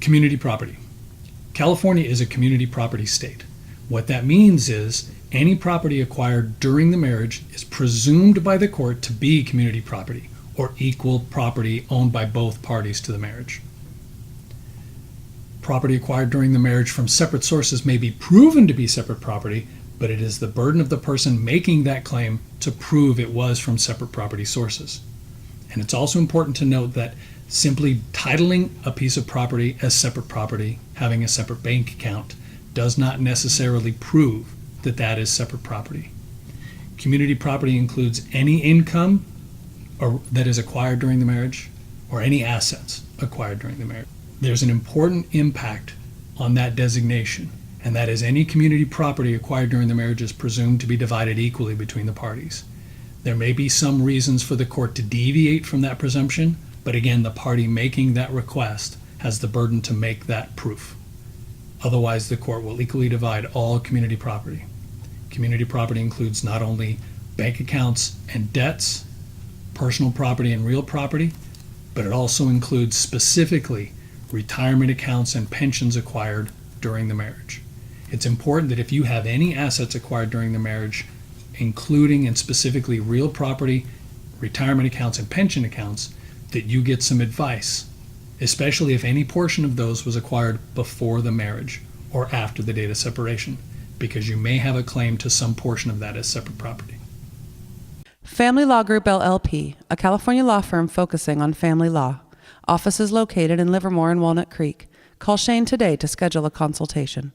Community property. California is a community property state. What that means is any property acquired during the marriage is presumed by the court to be community property or equal property owned by both parties to the marriage. Property acquired during the marriage from separate sources may be proven to be separate property, but it is the burden of the person making that claim to prove it was from separate property sources. And it's also important to note that simply titling a piece of property as separate property, having a separate bank account, does not necessarily prove that that is separate property. Community property includes any income that is acquired during the marriage or any assets acquired during the marriage. There's an important impact on that designation, and that is any community property acquired during the marriage is presumed to be divided equally between the parties. There may be some reasons for the court to deviate from that presumption, but again, the party making that request has the burden to make that proof. Otherwise, the court will equally divide all community property. Community property includes not only bank accounts and debts, personal property and real property, but it also includes specifically retirement accounts and pensions acquired during the marriage. It's important that if you have any assets acquired during the marriage, including and specifically real property, retirement accounts, and pension accounts, that you get some advice, especially if any portion of those was acquired before the marriage or after the date of separation, because you may have a claim to some portion of that as separate property. Family Law Group LLP, a California law firm focusing on family law. Office is located in Livermore and Walnut Creek. Call Shane today to schedule a consultation.